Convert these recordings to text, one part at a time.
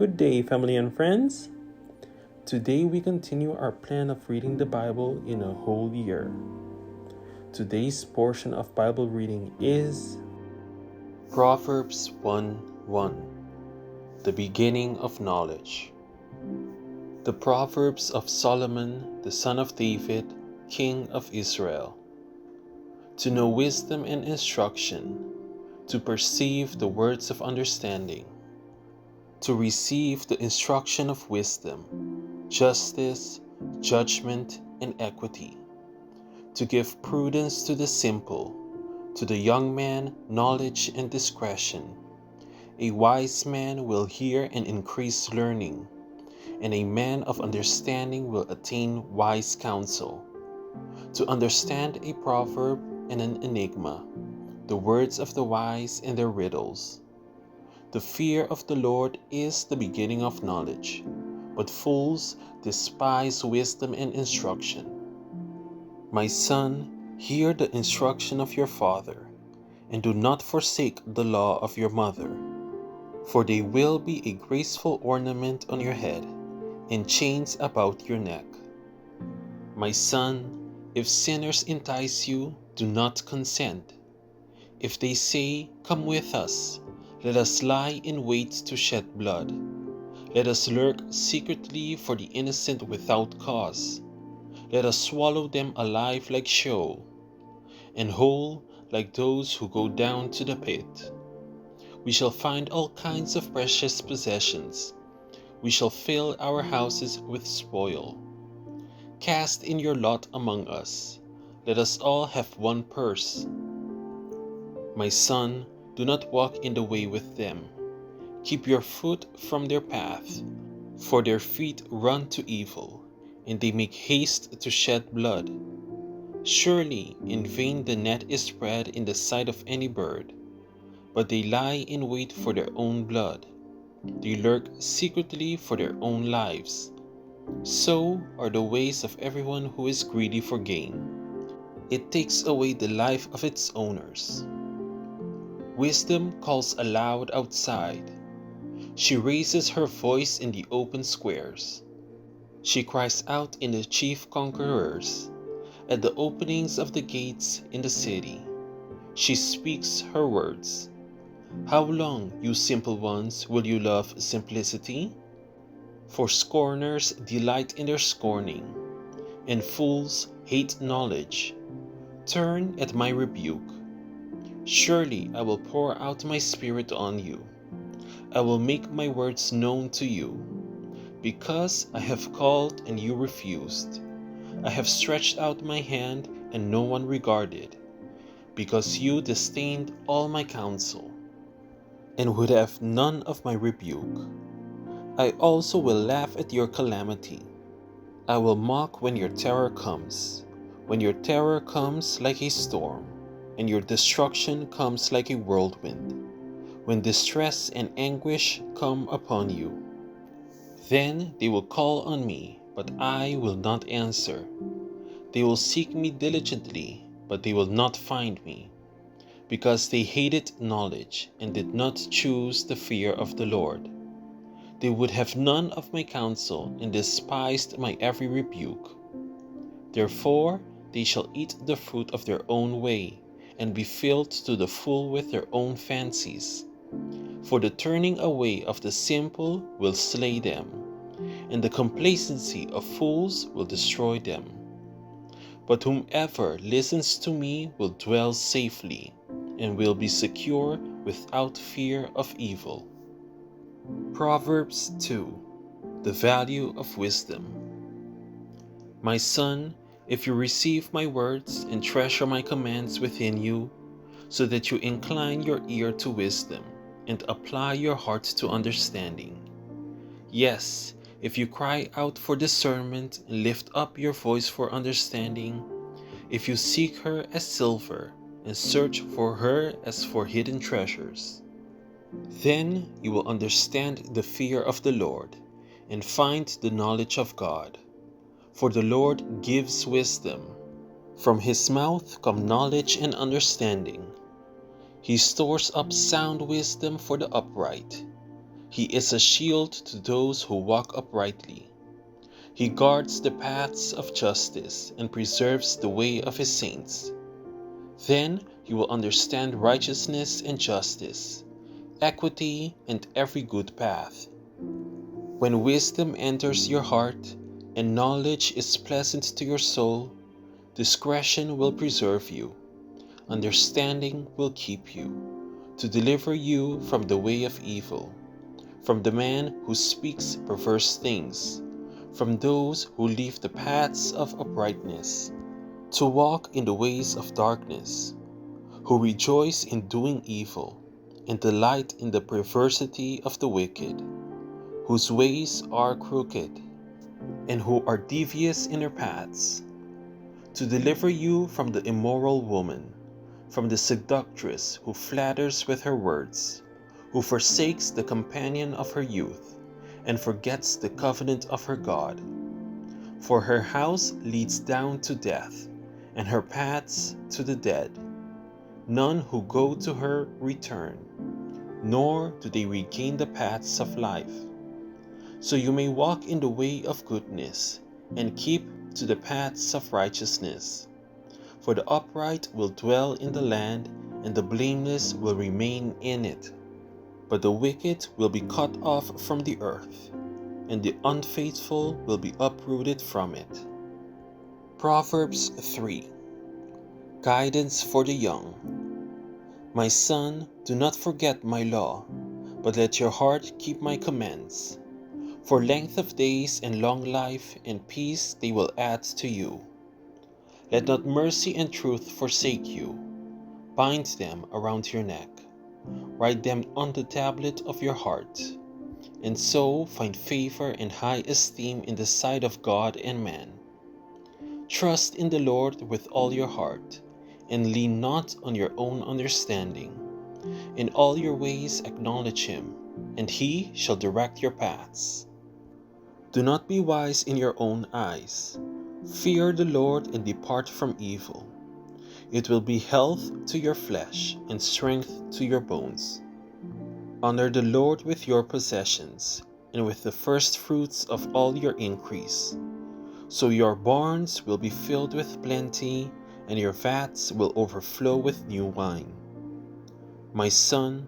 Good day, family and friends. Today we continue our plan of reading the Bible in a whole year. Today's portion of Bible reading is Proverbs 1:1, the beginning of knowledge. The Proverbs of Solomon, the son of David, king of Israel. To know wisdom and instruction, to perceive the words of understanding, to receive the instruction of wisdom, justice, judgment, and equity, to give prudence to the simple, to the young man knowledge and discretion. A wise man will hear and increase learning, and a man of understanding will attain wise counsel. To understand a proverb and an enigma, the words of the wise and their riddles. The fear of the Lord is the beginning of knowledge, but fools despise wisdom and instruction. My son, hear the instruction of your father, and do not forsake the law of your mother, for they will be a graceful ornament on your head, and chains about your neck. My son, if sinners entice you, do not consent. If they say, "Come with us," let us lie in wait to shed blood. Let us lurk secretly for the innocent without cause. Let us swallow them alive like Sheol, and whole like those who go down to the pit. We shall find all kinds of precious possessions. We shall fill our houses with spoil. Cast in your lot among us. Let us all have one purse. My son, do not walk in the way with them. Keep your foot from their path, for their feet run to evil, and they make haste to shed blood. Surely in vain the net is spread in the sight of any bird, but they lie in wait for their own blood. They lurk secretly for their own lives. So are the ways of everyone who is greedy for gain. It takes away the life of its owners. Wisdom calls aloud outside. She raises her voice in the open squares. She cries out in the chief conquerors, at the openings of the gates in the city. She speaks her words. How long, you simple ones, will you love simplicity? For scorners delight in their scorning, and fools hate knowledge. Turn at my rebuke. Surely I will pour out my spirit on you. I will make my words known to you. Because I have called and you refused. I have stretched out my hand and no one regarded. Because you disdained all my counsel and would have none of my rebuke. I also will laugh at your calamity. I will mock when your terror comes. When your terror comes like a storm, and your destruction comes like a whirlwind, when distress and anguish come upon you. Then they will call on me, but I will not answer. They will seek me diligently, but they will not find me, because they hated knowledge and did not choose the fear of the Lord. They would have none of my counsel and despised my every rebuke. Therefore they shall eat the fruit of their own way, and be filled to the full with their own fancies. For the turning away of the simple will slay them, and the complacency of fools will destroy them. But whomever listens to me will dwell safely, and will be secure without fear of evil. Proverbs 2. The value of wisdom. My son, if you receive my words and treasure my commands within you, so that you incline your ear to wisdom and apply your heart to understanding. Yes, if you cry out for discernment and lift up your voice for understanding, if you seek her as silver and search for her as for hidden treasures, then you will understand the fear of the Lord and find the knowledge of God. For the Lord gives wisdom. From his mouth come knowledge and understanding. He stores up sound wisdom for the upright. He is a shield to those who walk uprightly. He guards the paths of justice and preserves the way of his saints. Then you will understand righteousness and justice, equity and every good path. When wisdom enters your heart and knowledge is pleasant to your soul, discretion will preserve you, understanding will keep you, to deliver you from the way of evil, from the man who speaks perverse things, from those who leave the paths of uprightness, to walk in the ways of darkness, who rejoice in doing evil, and delight in the perversity of the wicked, whose ways are crooked, and who are devious in their paths, to deliver you from the immoral woman, from the seductress who flatters with her words, who forsakes the companion of her youth, and forgets the covenant of her God. For her house leads down to death, and her paths to the dead. None who go to her return, nor do they regain the paths of life. So you may walk in the way of goodness, and keep to the paths of righteousness. For the upright will dwell in the land, and the blameless will remain in it. But the wicked will be cut off from the earth, and the unfaithful will be uprooted from it. Proverbs 3. Guidance for the young. My son, do not forget my law, but let your heart keep my commands. For length of days and long life and peace they will add to you. Let not mercy and truth forsake you. Bind them around your neck. Write them on the tablet of your heart, and so find favor and high esteem in the sight of God and man. Trust in the Lord with all your heart, and lean not on your own understanding. In all your ways acknowledge him, and he shall direct your paths. Do not be wise in your own eyes. Fear the Lord and depart from evil. It will be health to your flesh and strength to your bones. Honor the Lord with your possessions and with the first fruits of all your increase. So your barns will be filled with plenty, and your vats will overflow with new wine. My son,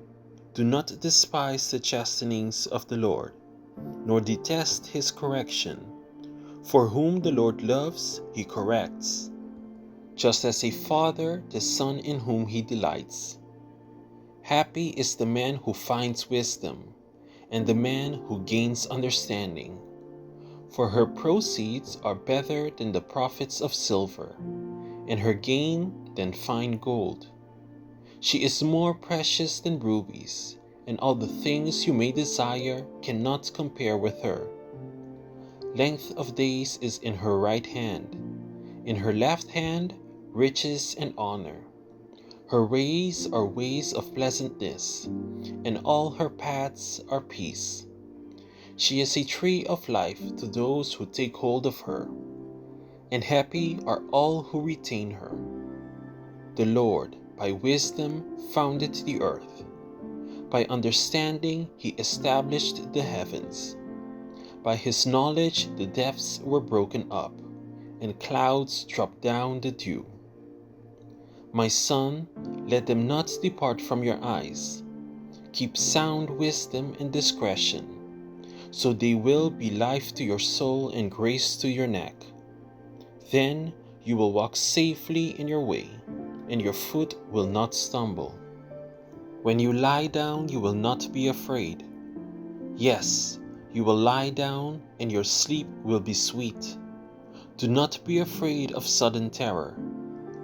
do not despise the chastenings of the Lord, nor detest his correction. For whom the Lord loves, he corrects, just as a father the son in whom he delights. Happy is the man who finds wisdom, and the man who gains understanding. For her proceeds are better than the profits of silver, and her gain than fine gold. She is more precious than rubies, and all the things you may desire cannot compare with her. Length of days is in her right hand, in her left hand riches and honor. Her ways are ways of pleasantness, and all her paths are peace. She is a tree of life to those who take hold of her, and happy are all who retain her. The Lord, by wisdom, founded the earth. By understanding, he established the heavens. By his knowledge, the depths were broken up, and clouds dropped down the dew. My son, let them not depart from your eyes. Keep sound wisdom and discretion, so they will be life to your soul and grace to your neck. Then you will walk safely in your way, and your foot will not stumble. When you lie down, you will not be afraid. Yes, you will lie down, and your sleep will be sweet. Do not be afraid of sudden terror,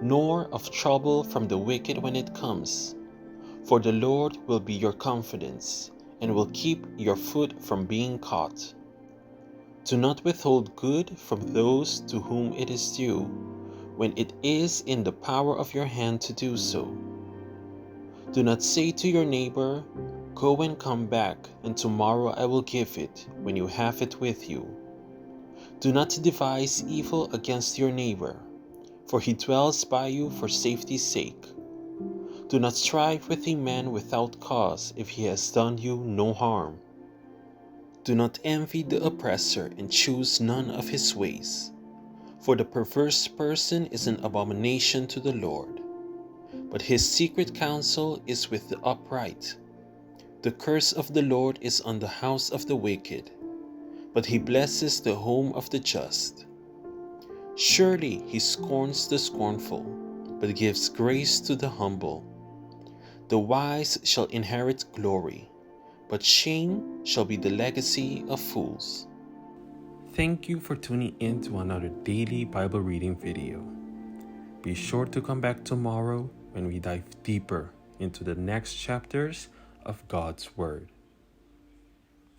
nor of trouble from the wicked when it comes. For the Lord will be your confidence, and will keep your foot from being caught. Do not withhold good from those to whom it is due, when it is in the power of your hand to do so. Do not say to your neighbor, "Go and come back, and tomorrow I will give it," when you have it with you. Do not devise evil against your neighbor, for he dwells by you for safety's sake. Do not strive with a man without cause if he has done you no harm. Do not envy the oppressor and choose none of his ways. For the perverse person is an abomination to the Lord, but his secret counsel is with the upright. The curse of the Lord is on the house of the wicked, but he blesses the home of the just. Surely he scorns the scornful, but gives grace to the humble. The wise shall inherit glory, but shame shall be the legacy of fools. Thank you for tuning in to another daily Bible reading video. Be sure to come back tomorrow when we dive deeper into the next chapters of God's Word.